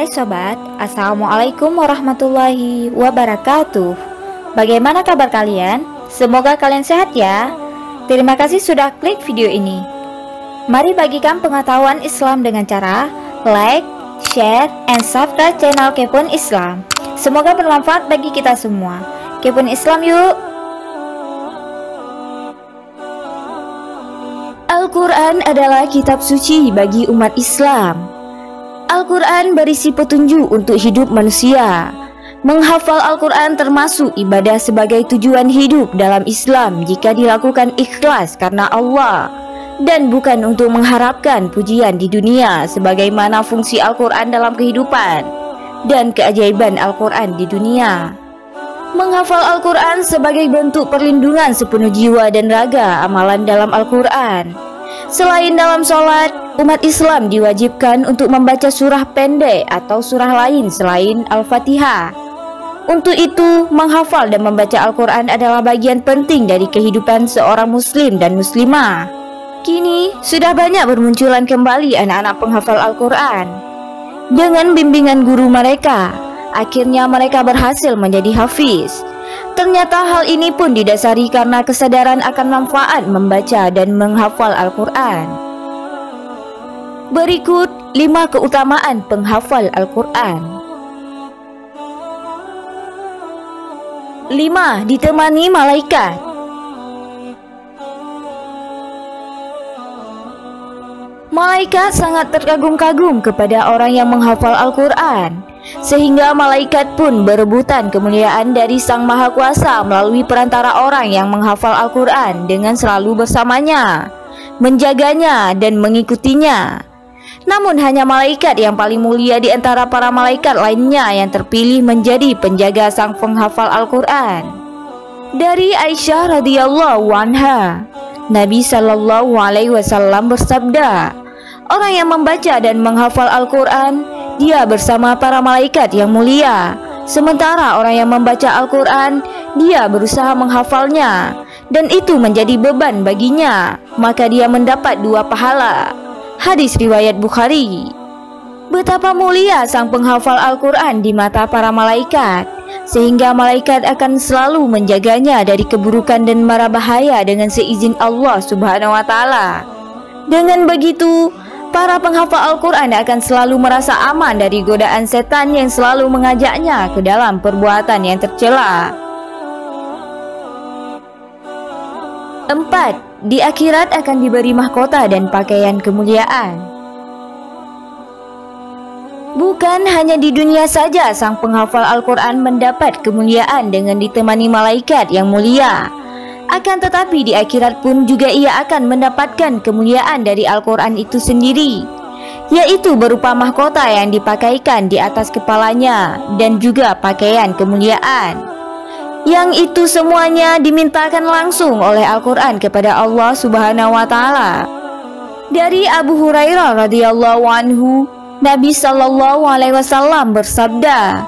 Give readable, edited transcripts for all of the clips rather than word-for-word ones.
Hai sobat, Assalamualaikum warahmatullahi wabarakatuh. Bagaimana kabar kalian? Semoga kalian sehat ya. Terima kasih sudah klik video ini. Mari bagikan pengetahuan Islam dengan cara like, share, and subscribe channel Kepoin Islam. Semoga bermanfaat bagi kita semua. Kepoin Islam yuk. Al-Quran adalah kitab suci bagi umat Islam. Al-Quran berisi petunjuk untuk hidup manusia. Menghafal Al-Quran termasuk ibadah sebagai tujuan hidup dalam Islam jika dilakukan ikhlas karena Allah dan bukan untuk mengharapkan pujian di dunia, sebagaimana fungsi Al-Quran dalam kehidupan dan keajaiban Al-Quran di dunia. Menghafal Al-Quran sebagai bentuk perlindungan sepenuh jiwa dan raga amalan dalam Al-Quran. Selain dalam sholat, umat Islam diwajibkan untuk membaca surah pendek atau surah lain selain Al-Fatihah. Untuk itu, menghafal dan membaca Al-Quran adalah bagian penting dari kehidupan seorang muslim dan muslimah. Kini, sudah banyak bermunculan kembali anak-anak penghafal Al-Quran. Dengan bimbingan guru mereka, akhirnya mereka berhasil menjadi hafiz. Ternyata hal ini pun didasari karena kesadaran akan manfaat membaca dan menghafal Al-Quran. Berikut 5 keutamaan penghafal Al-Quran. 5. Ditemani malaikat. Malaikat sangat terkagum-kagum kepada orang yang menghafal Al-Quran, sehingga malaikat pun berebutan kemuliaan dari Sang Maha Kuasa melalui perantara orang yang menghafal Al-Quran dengan selalu bersamanya, menjaganya dan mengikutinya. Namun hanya malaikat yang paling mulia di antara para malaikat lainnya yang terpilih menjadi penjaga sang penghafal Al-Quran. Dari Aisyah radhiyallahu anha, Nabi sallallahu alaihi wasallam bersabda, orang yang membaca dan menghafal Al-Quran, dia bersama para malaikat yang mulia. Sementara orang yang membaca Al-Quran, dia berusaha menghafalnya, dan itu menjadi beban baginya, maka dia mendapat 2 pahala. Hadis riwayat Bukhari. Betapa mulia sang penghafal Al-Quran di mata para malaikat, sehingga malaikat akan selalu menjaganya dari keburukan dan mara bahaya dengan seizin Allah Subhanahu wa Ta'ala. Dengan begitu, para penghafal Al-Quran akan selalu merasa aman dari godaan setan yang selalu mengajaknya ke dalam perbuatan yang tercela. 4. Di akhirat akan diberi mahkota dan pakaian kemuliaan. Bukan hanya di dunia saja sang penghafal Al-Quran mendapat kemuliaan dengan ditemani malaikat yang mulia, akan tetapi di akhirat pun juga ia akan mendapatkan kemuliaan dari Al-Quran itu sendiri, yaitu berupa mahkota yang dipakaikan di atas kepalanya dan juga pakaian kemuliaan. Yang itu semuanya dimintakan langsung oleh Al-Quran kepada Allah Subhanahu wa Ta'ala. Dari Abu Hurairah radhiyallahu anhu, Nabi sallallahu alaihi wasallam bersabda,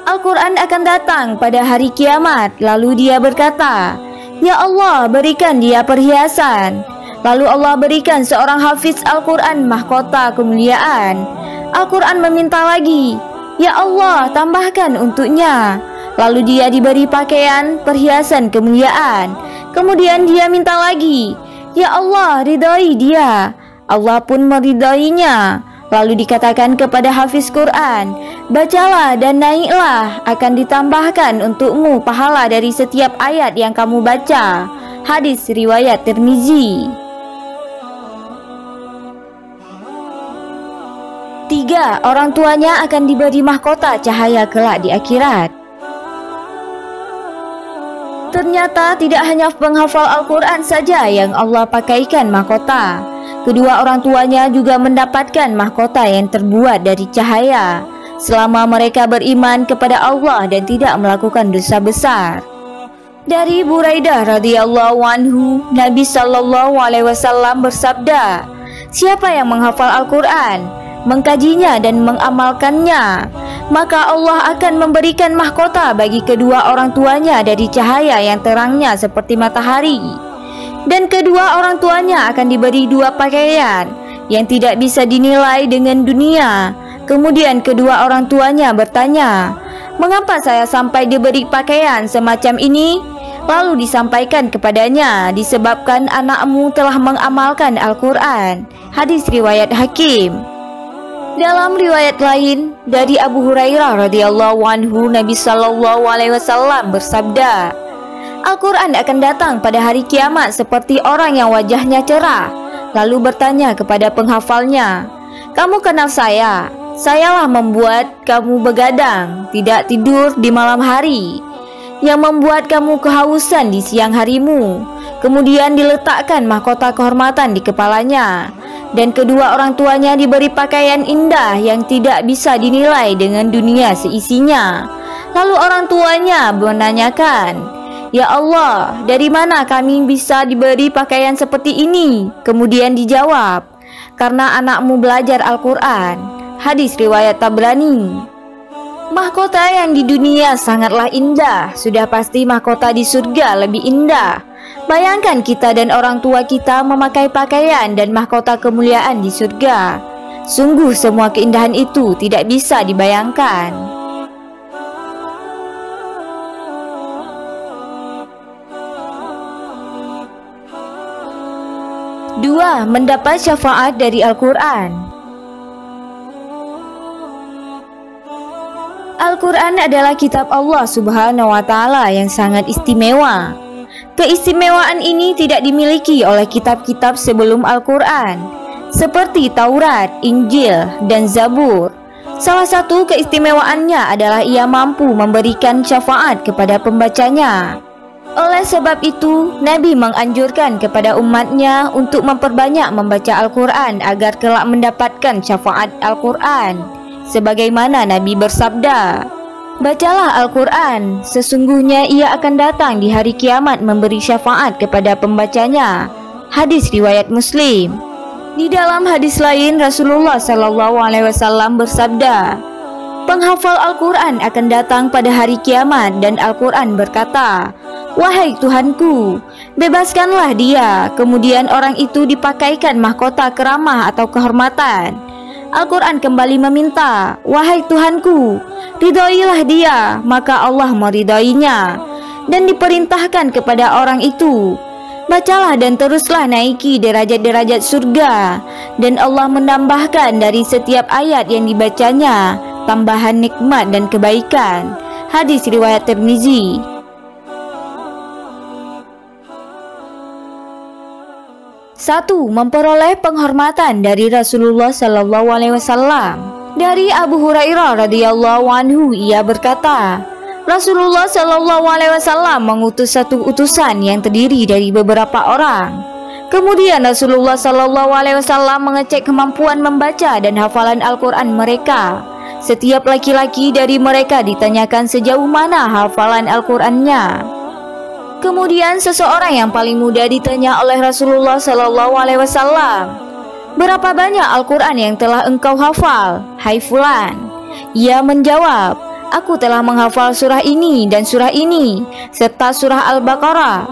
Al-Quran akan datang pada hari kiamat, lalu dia berkata, ya Allah, berikan dia perhiasan. Lalu Allah berikan seorang hafiz Al-Quran mahkota kemuliaan. Al-Quran meminta lagi, ya Allah, tambahkan untuknya. Lalu dia diberi pakaian perhiasan kemuliaan. Kemudian dia minta lagi, ya Allah, ridhai dia. Allah pun meridainya. Lalu dikatakan kepada hafiz Quran, bacalah dan naiklah, akan ditambahkan untukmu pahala dari setiap ayat yang kamu baca. Hadis riwayat Tirmizi. 3. Orang tuanya akan diberi mahkota cahaya kelak di akhirat. Ternyata tidak hanya penghafal Al-Quran saja yang Allah pakaikan mahkota. Kedua orang tuanya juga mendapatkan mahkota yang terbuat dari cahaya selama mereka beriman kepada Allah dan tidak melakukan dosa besar. Dari Buraidah radhiyallahu anhu, Nabi sallallahu alaihi wasallam bersabda, siapa yang menghafal Al-Quran, mengkajinya dan mengamalkannya, maka Allah akan memberikan mahkota bagi kedua orang tuanya dari cahaya yang terangnya seperti matahari. Dan kedua orang tuanya akan diberi 2 pakaian yang tidak bisa dinilai dengan dunia, Kemudian kedua orang tuanya bertanya, "Mengapa saya sampai diberi pakaian semacam ini?" Lalu disampaikan kepadanya, "Disebabkan anakmu telah mengamalkan Al-Quran." Hadis riwayat Hakim. Dalam riwayat lain dari Abu Hurairah radhiyallahu anhu, Nabi sallallahu alaihi wasallam bersabda, "Al-Quran akan datang pada hari kiamat seperti orang yang wajahnya cerah, lalu bertanya kepada penghafalnya, 'Kamu kenal saya? Sayalah membuat kamu begadang, tidak tidur di malam hari, yang membuat kamu kehausan di siang harimu.' Kemudian diletakkan mahkota kehormatan di kepalanya, dan kedua orang tuanya diberi pakaian indah yang tidak bisa dinilai dengan dunia seisinya. Lalu orang tuanya menanyakan, 'Ya Allah, dari mana kami bisa diberi pakaian seperti ini?' Kemudian dijawab, 'Karena anakmu belajar Al-Quran.' Hadis riwayat Tabrani. Mahkota yang di dunia sangatlah indah, sudah pasti mahkota di surga lebih indah. Bayangkan kita dan orang tua kita memakai pakaian dan mahkota kemuliaan di surga. Sungguh semua keindahan itu tidak bisa dibayangkan. 2. Mendapat syafaat dari Al-Quran. Al-Quran adalah kitab Allah Subhanahu wa Ta'ala yang sangat istimewa. Keistimewaan ini tidak dimiliki oleh kitab-kitab sebelum Al-Quran, seperti Taurat, Injil, dan Zabur. Salah satu keistimewaannya adalah ia mampu memberikan syafaat kepada pembacanya. Oleh sebab itu, Nabi menganjurkan kepada umatnya untuk memperbanyak membaca Al-Quran agar kelak mendapatkan syafaat Al-Quran. Sebagaimana Nabi bersabda, "Bacalah Al-Quran, sesungguhnya ia akan datang di hari kiamat memberi syafaat kepada pembacanya." Hadis riwayat Muslim. Di dalam hadis lain, Rasulullah Shallallahu Alaihi Wasallam bersabda, "Penghafal Al-Quran akan datang pada hari kiamat dan Al-Quran berkata, 'Wahai Tuhanku, bebaskanlah dia.' Kemudian orang itu dipakaikan mahkota keramah atau kehormatan. Al-Quran kembali meminta, 'Wahai Tuhanku, ridhoilah dia.' Maka Allah meridhoinya dan diperintahkan kepada orang itu, 'Bacalah dan teruslah naiki derajat-derajat surga.' Dan Allah menambahkan dari setiap ayat yang dibacanya tambahan nikmat dan kebaikan. Hadis riwayat Tirmizi. 1. Memperoleh penghormatan dari Rasulullah Sallallahu Alaihi Wasallam. Dari Abu Hurairah radhiyallahu anhu, ia berkata, Rasulullah Sallallahu Alaihi Wasallam mengutus satu utusan yang terdiri dari beberapa orang. Kemudian Rasulullah Sallallahu Alaihi Wasallam mengecek kemampuan membaca dan hafalan Al-Quran mereka. Setiap laki-laki dari mereka ditanyakan sejauh mana hafalan Al-Qurannya. Kemudian seseorang yang paling muda ditanya oleh Rasulullah Sallallahu Alaihi Wasallam, "Berapa banyak Al-Quran yang telah engkau hafal, hai fulan?" Ia menjawab, "Aku telah menghafal surah ini dan surah ini, serta surah Al-Baqarah."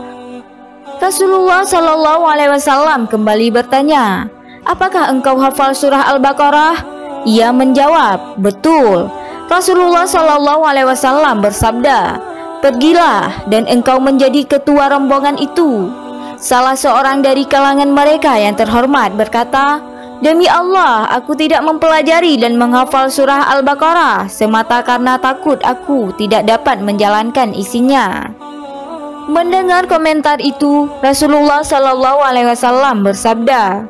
Rasulullah Sallallahu Alaihi Wasallam kembali bertanya, "Apakah engkau hafal surah Al-Baqarah?" Ia menjawab, "Betul." Rasulullah Sallallahu Alaihi Wasallam bersabda, "Pergilah dan engkau menjadi ketua rombongan itu." Salah seorang dari kalangan mereka yang terhormat berkata, "Demi Allah, aku tidak mempelajari dan menghafal surah Al-Baqarah semata karena takut aku tidak dapat menjalankan isinya." Mendengar komentar itu, Rasulullah Shallallahu Alaihi Wasallam bersabda,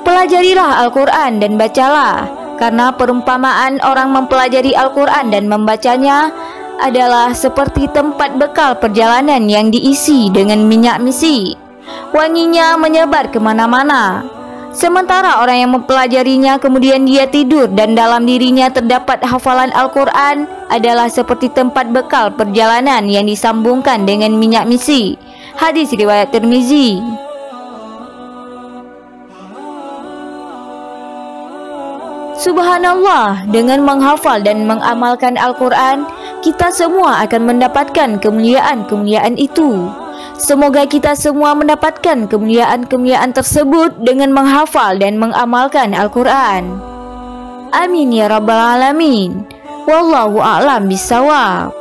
"Pelajarilah Al-Quran dan bacalah, karena perumpamaan orang mempelajari Al-Quran dan membacanya adalah seperti tempat bekal perjalanan yang diisi dengan minyak misi. Wanginya menyebar kemana-mana. Sementara orang yang mempelajarinya kemudian dia tidur dan dalam dirinya terdapat hafalan Al-Quran adalah seperti tempat bekal perjalanan yang disambungkan dengan minyak misi." Hadis riwayat Tirmizi. Subhanallah, dengan menghafal dan mengamalkan Al-Quran, kita semua akan mendapatkan kemuliaan-kemuliaan itu. Semoga kita semua mendapatkan kemuliaan-kemuliaan tersebut dengan menghafal dan mengamalkan Al-Quran. Amin ya rabbal alamin. Wallahu a'lam bishawab.